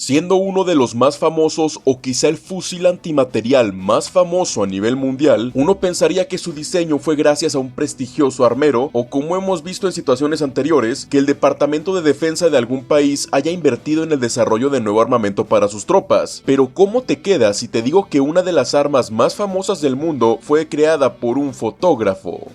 Siendo uno de los más famosos o quizá el fusil antimaterial más famoso a nivel mundial, uno pensaría que su diseño fue gracias a un prestigioso armero o, como hemos visto en situaciones anteriores, que el Departamento de Defensa de algún país haya invertido en el desarrollo de nuevo armamento para sus tropas. Pero ¿cómo te quedas si te digo que una de las armas más famosas del mundo fue creada por un fotógrafo?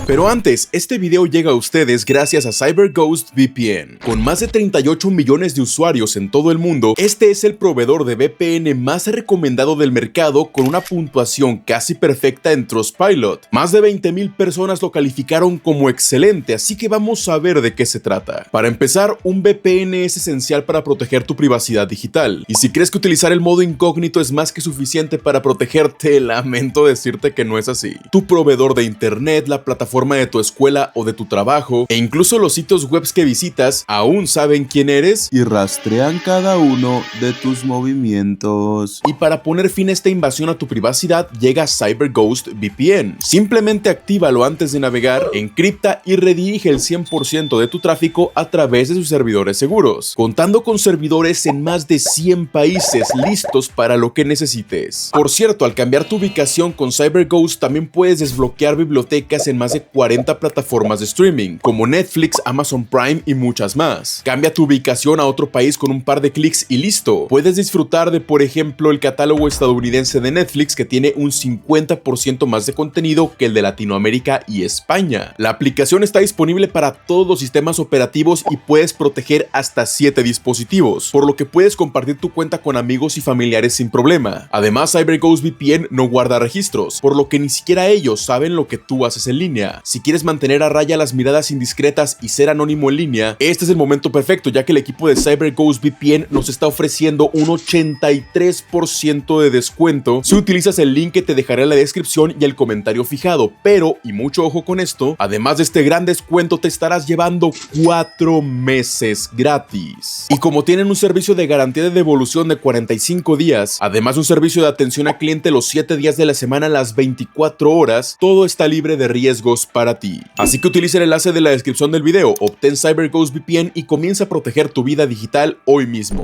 Pero antes, este video llega a ustedes gracias a CyberGhost VPN. Con más de 38 millones de usuarios en todo el mundo, este es el proveedor de VPN más recomendado del mercado, con una puntuación casi perfecta en Trustpilot. Más de 20,000 personas lo calificaron como excelente, así que vamos a ver de qué se trata. Para empezar, un VPN es esencial para proteger tu privacidad digital. Y si crees que utilizar el modo incógnito es más que suficiente para protegerte, lamento decirte que no es así. Tu proveedor de internet, la plataforma de tu escuela o de tu trabajo, e incluso los sitios web que visitas, aún saben quién eres y rastrean cada uno de tus movimientos. Y para poner fin a esta invasión a tu privacidad, llega CyberGhost VPN. Simplemente actívalo antes de navegar, encripta y redirige el 100% de tu tráfico a través de sus servidores seguros, contando con servidores en más de 100 países listos para lo que necesites. Por cierto, al cambiar tu ubicación con CyberGhost, también puedes desbloquear bibliotecas en más de 40 plataformas de streaming, como Netflix, Amazon Prime y muchas más. Cambia tu ubicación a otro país con un par de clics y listo. Puedes disfrutar de, por ejemplo, el catálogo estadounidense de Netflix, que tiene un 50% más de contenido que el de Latinoamérica y España. La aplicación está disponible para todos los sistemas operativos y puedes proteger hasta 7 dispositivos, por lo que puedes compartir tu cuenta con amigos y familiares sin problema. Además, CyberGhost VPN no guarda registros, por lo que ni siquiera ellos saben lo que tú haces en línea. Si quieres mantener a raya las miradas indiscretas y ser anónimo en línea, este es el momento perfecto, ya que el equipo de CyberGhost VPN nos está ofreciendo un 83% de descuento si utilizas el link que te dejaré en la descripción y el comentario fijado. Pero, y mucho ojo con esto, además de este gran descuento, te estarás llevando 4 meses gratis. Y como tienen un servicio de garantía de devolución de 45 días, además de un servicio de atención al cliente los 7 días de la semana, las 24 horas, todo está libre de riesgos para ti. Así que utiliza el enlace de la descripción del video, obtén CyberGhost VPN y comienza a proteger tu vida digital hoy mismo.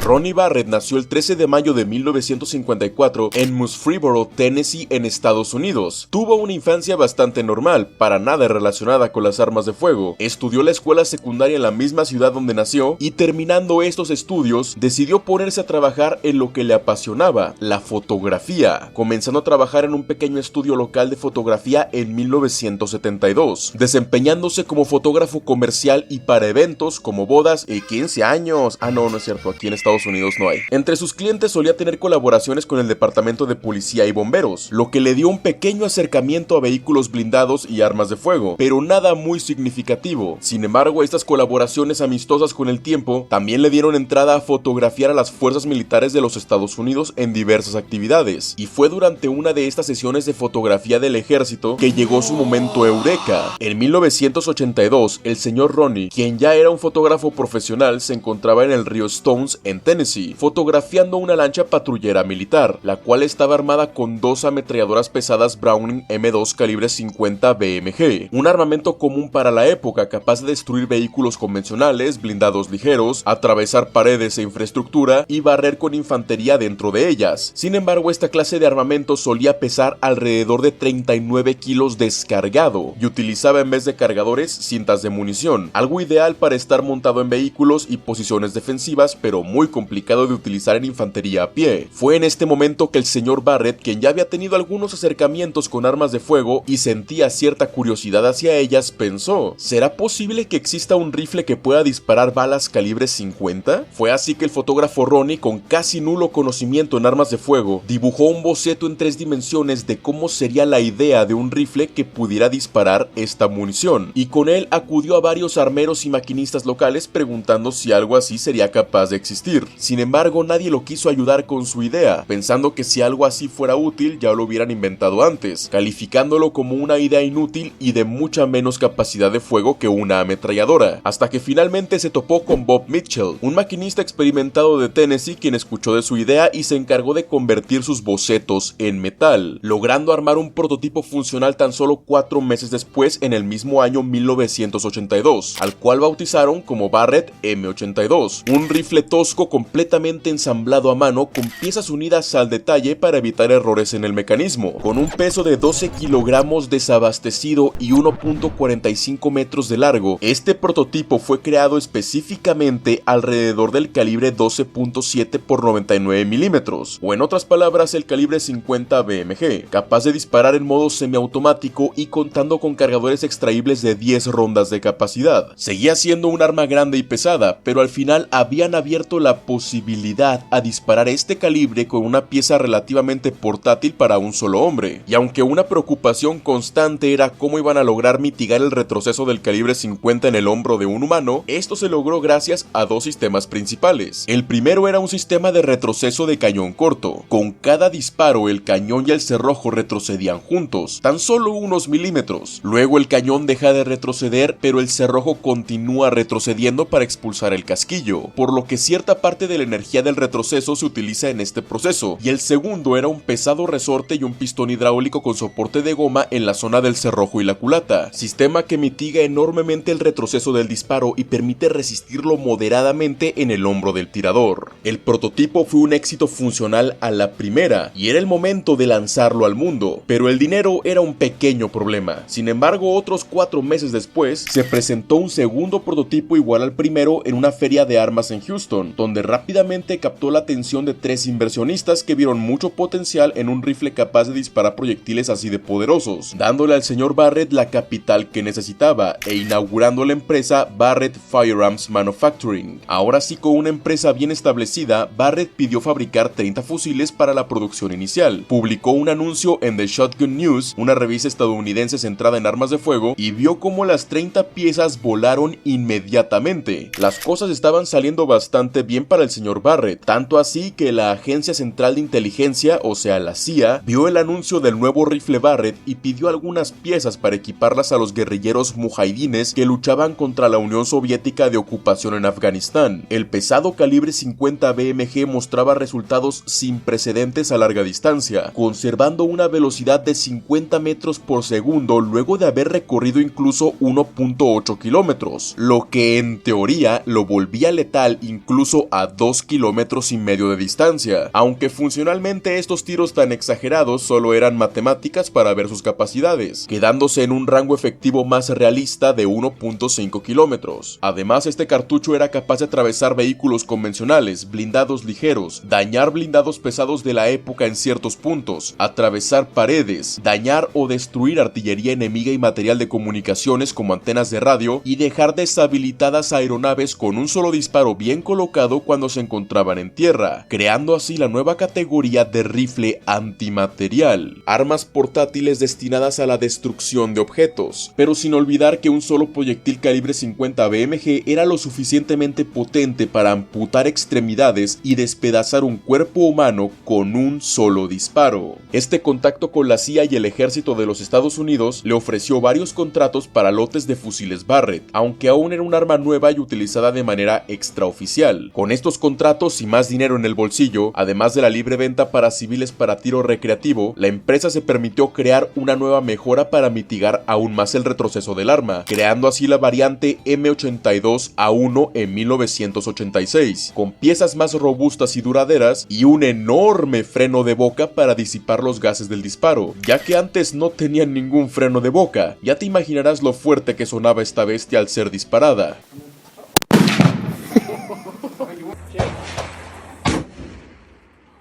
Ronnie Barrett nació el 13 de mayo de 1954 en Murfreesboro, Tennessee, en Estados Unidos. Tuvo una infancia bastante normal, para nada relacionada con las armas de fuego. Estudió la escuela secundaria en la misma ciudad donde nació y, terminando estos estudios, decidió ponerse a trabajar en lo que le apasionaba, la fotografía, comenzando a trabajar en un pequeño estudio local de fotografía en 1972, desempeñándose como fotógrafo comercial y para eventos como bodas y 15 años. No es cierto, aquí en Estados Unidos no hay. Entre sus clientes solía tener colaboraciones con el departamento de policía y bomberos, lo que le dio un pequeño acercamiento a vehículos blindados y armas de fuego, pero nada muy significativo. Sin embargo, estas colaboraciones amistosas con el tiempo también le dieron entrada a fotografiar a las fuerzas militares de los Estados Unidos en diversas actividades, y fue durante una de estas sesiones de fotografía del ejército que llegó su momento eureka. En 1982, el señor Ronnie, quien ya era un fotógrafo profesional, se encontraba en el río Stones, en Tennessee, fotografiando una lancha patrullera militar, la cual estaba armada con 2 ametralladoras pesadas Browning M2 calibre 50 BMG, un armamento común para la época, capaz de destruir vehículos convencionales, blindados ligeros, atravesar paredes e infraestructura y barrer con infantería dentro de ellas. Sin embargo, esta clase de armamento solía pesar alrededor de 39 kilos descargado y utilizaba, en vez de cargadores, cintas de munición, algo ideal para estar montado en vehículos y posiciones defensivas, pero muy complicado de utilizar en infantería a pie. Fue en este momento que el señor Barrett, quien ya había tenido algunos acercamientos con armas de fuego y sentía cierta curiosidad hacia ellas, pensó: ¿será posible que exista un rifle que pueda disparar balas calibre 50? Fue así que el fotógrafo Ronnie, con casi nulo conocimiento en armas de fuego, dibujó un boceto en 3 dimensiones de cómo sería la idea de un rifle que pudiera pudiera disparar esta munición, y con él acudió a varios armeros y maquinistas locales preguntando si algo así sería capaz de existir. Sin embargo, nadie lo quiso ayudar con su idea, pensando que si algo así fuera útil ya lo hubieran inventado antes, calificándolo como una idea inútil y de mucha menos capacidad de fuego que una ametralladora, hasta que finalmente se topó con Bob Mitchell, un maquinista experimentado de Tennessee, quien escuchó de su idea y se encargó de convertir sus bocetos en metal, logrando armar un prototipo funcional tan solo 4 meses después, en el mismo año 1982, al cual bautizaron como Barrett M82, un rifle tosco completamente ensamblado a mano con piezas unidas al detalle para evitar errores en el mecanismo. Con un peso de 12 kilogramos desabastecido y 1.45 metros de largo, este prototipo fue creado específicamente alrededor del calibre 12.7 x 99 milímetros, o en otras palabras el calibre 50 BMG, capaz de disparar en modo semiautomático y contando con cargadores extraíbles de 10 rondas de capacidad. Seguía siendo un arma grande y pesada, pero al final habían abierto la posibilidad a disparar este calibre con una pieza relativamente portátil para un solo hombre, y aunque una preocupación constante era cómo iban a lograr mitigar el retroceso del calibre 50 en el hombro de un humano, esto se logró gracias a dos sistemas principales. El primero era un sistema de retroceso de cañón corto. Con cada disparo el cañón y el cerrojo retrocedían juntos, tan solo unos milímetros. Luego el cañón deja de retroceder, pero el cerrojo continúa retrocediendo para expulsar el casquillo, por lo que cierta parte de la energía del retroceso se utiliza en este proceso. Y el segundo era un pesado resorte y un pistón hidráulico con soporte de goma en la zona del cerrojo y la culata, sistema que mitiga enormemente el retroceso del disparo y permite resistirlo moderadamente en el hombro del tirador. El prototipo fue un éxito funcional a la primera y era el momento de lanzarlo al mundo, pero el dinero era un pequeño problema. Sin embargo, otros 4 meses después se presentó un segundo prototipo igual al primero en una feria de armas en Houston, donde rápidamente captó la atención de 3 inversionistas que vieron mucho potencial en un rifle capaz de disparar proyectiles así de poderosos, dándole al señor Barrett la capital que necesitaba e inaugurando la empresa Barrett Firearms Manufacturing. Ahora sí, con una empresa bien establecida, Barrett pidió fabricar 30 fusiles para la producción inicial, publicó un anuncio en The Shotgun News, una revista estadounidense centrada en armas de fuego, y vio cómo las 30 piezas volaron inmediatamente. Las cosas estaban saliendo bastante bien para el señor Barrett, tanto así que la Agencia Central de Inteligencia, o sea la CIA, vio el anuncio del nuevo rifle Barrett y pidió algunas piezas para equiparlas a los guerrilleros mujahidines que luchaban contra la Unión Soviética de ocupación en Afganistán. El pesado calibre 50 BMG mostraba resultados sin precedentes a larga distancia, conservando una velocidad de 50 metros por segundo luego de haber recorrido incluso 1.8 kilómetros, lo que en teoría lo volvía letal incluso a 2 kilómetros y medio de distancia, aunque funcionalmente estos tiros tan exagerados solo eran matemáticas para ver sus capacidades, quedándose en un rango efectivo más realista de 1.5 kilómetros. Además, este cartucho era capaz de atravesar vehículos convencionales, blindados ligeros, dañar blindados pesados de la época en ciertos puntos, atravesar paredes, dañar o destruir artillería enemiga y material de comunicaciones como antenas de radio, y dejar deshabilitadas aeronaves con un solo disparo bien colocado cuando se encontraban en tierra, creando así la nueva categoría de rifle antimaterial, armas portátiles destinadas a la destrucción de objetos, pero sin olvidar que un solo proyectil calibre 50 BMG era lo suficientemente potente para amputar extremidades y despedazar un cuerpo humano con un solo disparo. Este contacto con la CIA y el ejército de los Estados Unidos le ofreció varios contratos para lotes de fusiles Barrett, aunque aún era un arma nueva y utilizada de manera extraoficial. Con estos contratos y más dinero en el bolsillo, además de la libre venta para civiles para tiro recreativo, la empresa se permitió crear una nueva mejora para mitigar aún más el retroceso del arma, creando así la variante M82A1 en 1986, con piezas más robustas y duraderas y un enorme freno de boca para disipar los gases del disparo, ya que antes no tenían ningún freno de boca. Ya te imaginarás lo fuerte que sonaba esta bestia al ser disparada.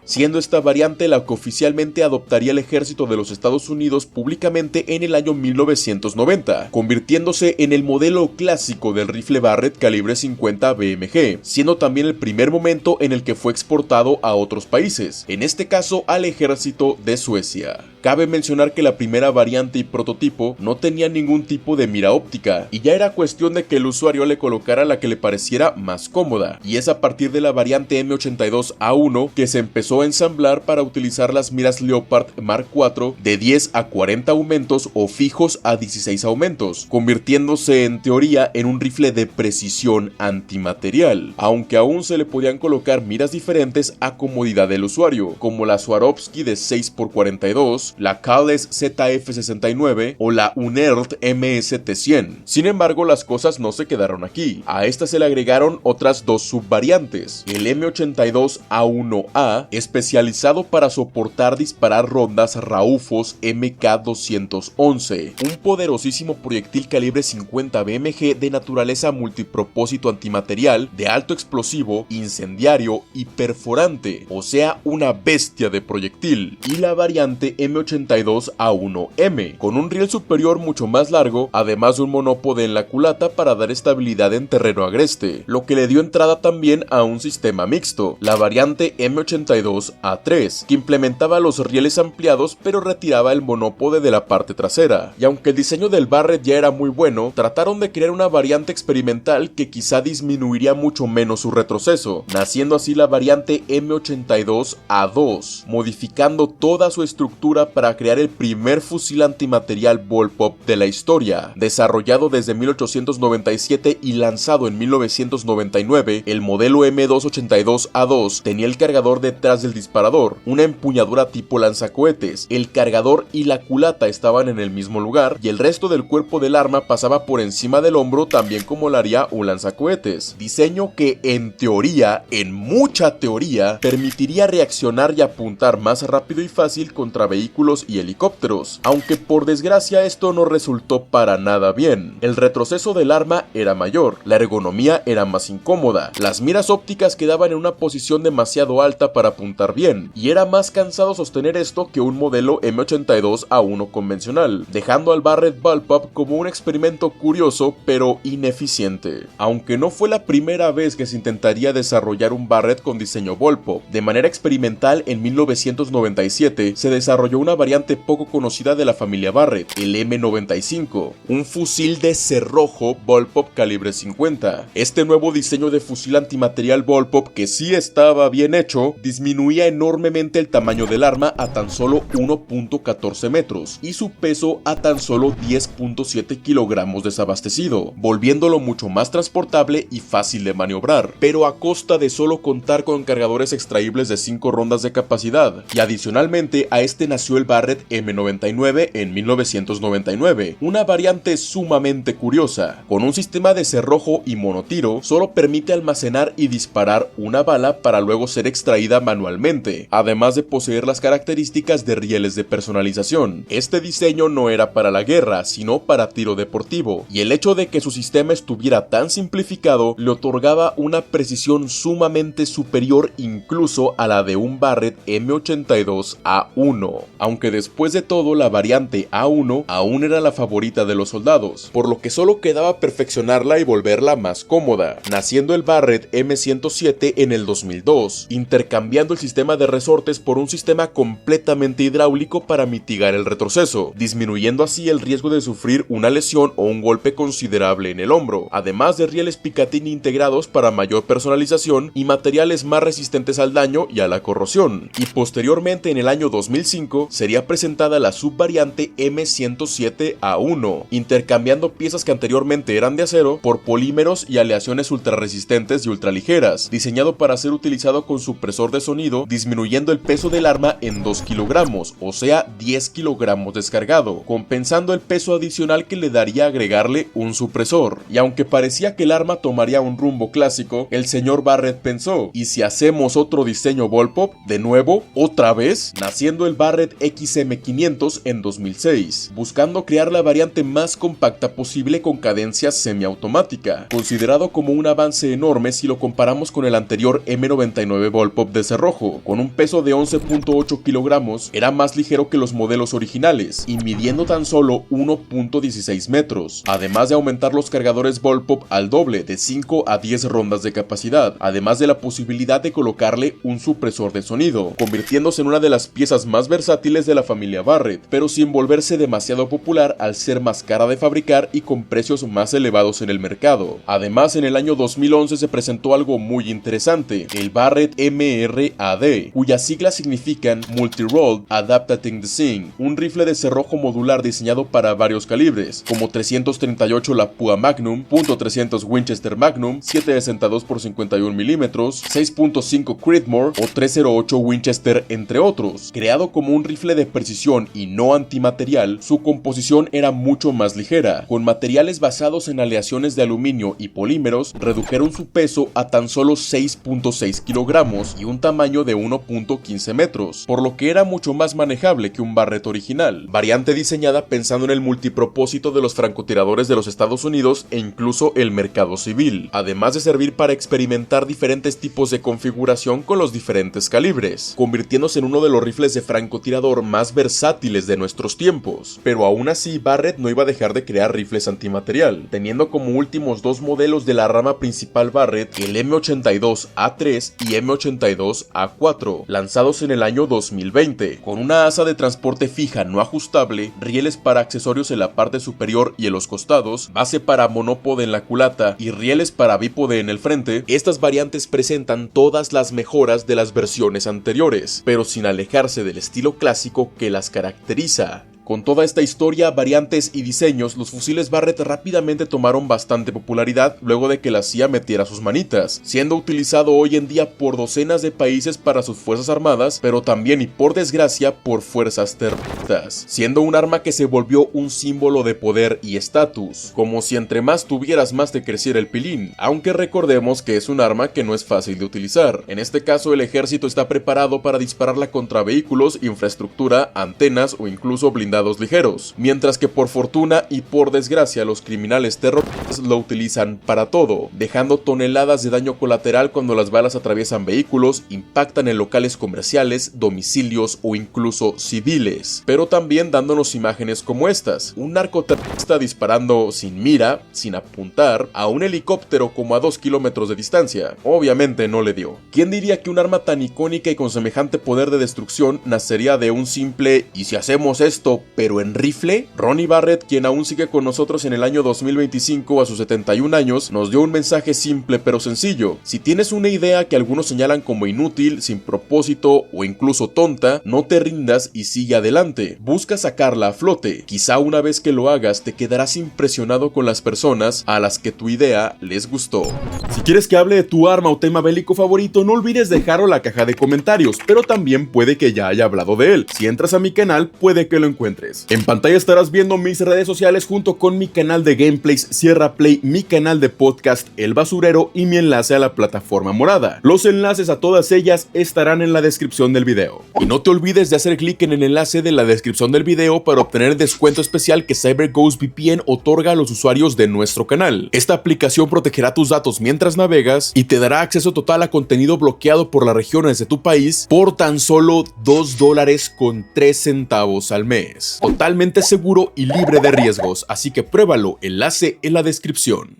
Siendo esta variante la que oficialmente adoptaría el ejército de los Estados Unidos públicamente en el año 1990, convirtiéndose en el modelo clásico del rifle Barrett calibre 50 BMG, siendo también el primer momento en el que fue exportado a otros países, en este caso al ejército de Suecia. Cabe mencionar que la primera variante y prototipo no tenía ningún tipo de mira óptica, y ya era cuestión de que el usuario le colocara la que le pareciera más cómoda, y es a partir de la variante M82A1 que se empezó a ensamblar para utilizar las miras Leopard Mark IV de 10 a 40 aumentos o fijos a 16 aumentos, convirtiéndose en teoría en un rifle de precisión antimaterial, aunque aún se le podían colocar miras diferentes a comodidad del usuario, como la Swarovski de 6x42, la Kahles ZF69 o la Unearth MST100. Sin embargo, las cosas no se quedaron aquí. A esta se le agregaron otras dos subvariantes, el M82A1A, especializado para soportar disparar rondas Raufos MK211, un poderosísimo proyectil calibre 50 BMG de naturaleza multipropósito antimaterial, de alto explosivo, incendiario y perforante, o sea, una bestia de proyectil, y la variante M82A1M, con un riel superior mucho más largo, además de un monópode en la culata para dar estabilidad en terreno agreste, lo que le dio entrada también a un sistema mixto, la variante M82A3, que implementaba los rieles ampliados pero retiraba el monópode de la parte trasera, y aunque el diseño del Barrett ya era muy bueno, trataron de crear una variante experimental que quizá disminuiría mucho menos su retroceso, naciendo así la variante M82A2, modificando toda su estructura para crear el primer fusil antimaterial Bullpup de la historia. Desarrollado desde 1897 y lanzado en 1999, el modelo M282A2 tenía el cargador detrás del disparador, una empuñadura tipo lanzacohetes, el cargador y la culata estaban en el mismo lugar y el resto del cuerpo del arma pasaba por encima del hombro, también como lo haría un lanzacohetes, diseño que en teoría, en mucha teoría, permitiría reaccionar y apuntar más rápido y fácil contra vehículos y helicópteros, aunque por desgracia esto no resultó para nada bien. El retroceso del arma era mayor, la ergonomía era más incómoda, las miras ópticas quedaban en una posición demasiado alta para apuntar bien, y era más cansado sostener esto que un modelo M82A1 convencional, dejando al Barrett Bullpup como un experimento curioso pero ineficiente. Aunque no fue la primera vez que se intentaría desarrollar un Barrett con diseño Bullpup, de manera experimental en 1997 se desarrolló una variante poco conocida de la familia Barrett, el M95, un fusil de cerrojo Bullpup calibre 50. Este nuevo diseño de fusil antimaterial Bullpup, que sí estaba bien hecho, disminuía enormemente el tamaño del arma a tan solo 1.14 metros y su peso a tan solo 10.7 kilogramos desabastecido, volviéndolo mucho más transportable y fácil de maniobrar, pero a costa de solo contar con cargadores extraíbles de 5 rondas de capacidad, y adicionalmente a este nació el Barrett M99 en 1999, una variante sumamente curiosa. Con un sistema de cerrojo y monotiro, solo permite almacenar y disparar una bala para luego ser extraída manualmente, además de poseer las características de rieles de personalización. Este diseño no era para la guerra, sino para tiro deportivo, y el hecho de que su sistema estuviera tan simplificado le otorgaba una precisión sumamente superior incluso a la de un Barrett M82A1, aunque después de todo la variante A1 aún era la favorita de los soldados, por lo que solo quedaba perfeccionarla y volverla más cómoda, naciendo el Barrett M107 en el 2002, intercambiando el sistema de resortes por un sistema completamente hidráulico para mitigar el retroceso, disminuyendo así el riesgo de sufrir una lesión o un golpe considerable en el hombro, además de rieles Picatinny integrados para mayor personalización y materiales más resistentes al daño y a la corrosión. Y posteriormente, en el año 2005, sería presentada la subvariante M107A1, intercambiando piezas que anteriormente eran de acero por polímeros y aleaciones ultrarresistentes y ultraligeras, diseñado para ser utilizado con supresor de sonido, disminuyendo el peso del arma en 2 kilogramos, o sea 10 kilogramos descargado, compensando el peso adicional que le daría agregarle un supresor. Y aunque parecía que el arma tomaría un rumbo clásico, el señor Barrett pensó, ¿y si hacemos otro diseño Bullpup? De nuevo, otra vez, naciendo el Barrett XM500 en 2006, buscando crear la variante más compacta posible con cadencia semiautomática, considerado como un avance enorme si lo comparamos con el anterior M99 Bullpup de cerrojo. Con un peso de 11.8 kilogramos, era más ligero que los modelos originales y midiendo tan solo 1.16 metros, además de aumentar los cargadores Bullpup al doble, de 5 a 10 rondas de capacidad, además de la posibilidad de colocarle un supresor de sonido, convirtiéndose en una de las piezas más versátiles fusiles de la familia Barrett, pero sin volverse demasiado popular al ser más cara de fabricar y con precios más elevados en el mercado. Además, en el año 2011 se presentó algo muy interesante, el Barrett MRAD, cuyas siglas significan Multi-Role Adapting the Thing, un rifle de cerrojo modular diseñado para varios calibres, como 338 Lapua Magnum, .300 Winchester Magnum, 7.62 por 51 mm, 6.5 Creedmoor o 308 Winchester, entre otros. Creado como un rifle de precisión y no antimaterial, su composición era mucho más ligera. Con materiales basados en aleaciones de aluminio y polímeros, redujeron su peso a tan solo 6.6 kilogramos y un tamaño de 1.15 metros, por lo que era mucho más manejable que un Barrett original, variante diseñada pensando en el multipropósito de los francotiradores de los Estados Unidos e incluso el mercado civil, además de servir para experimentar diferentes tipos de configuración con los diferentes calibres, convirtiéndose en uno de los rifles de francotirador más versátiles de nuestros tiempos. Pero aún así, Barrett no iba a dejar de crear rifles antimaterial, teniendo como últimos dos modelos de la rama principal Barrett el M82A3 y M82A4, lanzados en el año 2020, con una asa de transporte fija no ajustable, rieles para accesorios en la parte superior y en los costados, base para monópode en la culata y rieles para bípode en el frente. Estas variantes presentan todas las mejoras de las versiones anteriores, pero sin alejarse del estilo clásico que las caracteriza. Con toda esta historia, variantes y diseños, los fusiles Barrett rápidamente tomaron bastante popularidad luego de que la CIA metiera sus manitas, siendo utilizado hoy en día por docenas de países para sus fuerzas armadas, pero también y por desgracia por fuerzas terroristas, siendo un arma que se volvió un símbolo de poder y estatus, como si entre más tuvieras más te creciera el pilín, aunque recordemos que es un arma que no es fácil de utilizar. En este caso, el ejército está preparado para dispararla contra vehículos, infraestructura, antenas o incluso blindados ligeros, mientras que por fortuna y por desgracia los criminales terroristas lo utilizan para todo, dejando toneladas de daño colateral cuando las balas atraviesan vehículos, impactan en locales comerciales, domicilios o incluso civiles, pero también dándonos imágenes como estas, un narcoterrorista disparando sin mira, sin apuntar, a un helicóptero como a 2 kilómetros de distancia. Obviamente no le dio. ¿Quién diría que un arma tan icónica y con semejante poder de destrucción nacería de un simple "y si hacemos esto pero en rifle"? Ronnie Barrett, quien aún sigue con nosotros en el año 2025 a sus 71 años, nos dio un mensaje simple pero sencillo. Si tienes una idea que algunos señalan como inútil, sin propósito o incluso tonta, no te rindas y sigue adelante. Busca sacarla a flote. Quizá una vez que lo hagas te quedarás impresionado con las personas a las que tu idea les gustó. Si quieres que hable de tu arma o tema bélico favorito, no olvides dejarlo en la caja de comentarios, pero también puede que ya haya hablado de él. Si entras a mi canal, puede que lo encuentres. En pantalla estarás viendo mis redes sociales junto con mi canal de gameplays Sierra Play, mi canal de podcast El Basurero y mi enlace a la plataforma morada. Los enlaces a todas ellas estarán en la descripción del video. Y no te olvides de hacer clic en el enlace de la descripción del video para obtener el descuento especial que CyberGhost VPN otorga a los usuarios de nuestro canal. Esta aplicación protegerá tus datos mientras navegas y te dará acceso total a contenido bloqueado por las regiones de tu país por tan solo $2.03 al mes. Totalmente seguro y libre de riesgos, así que pruébalo, enlace en la descripción.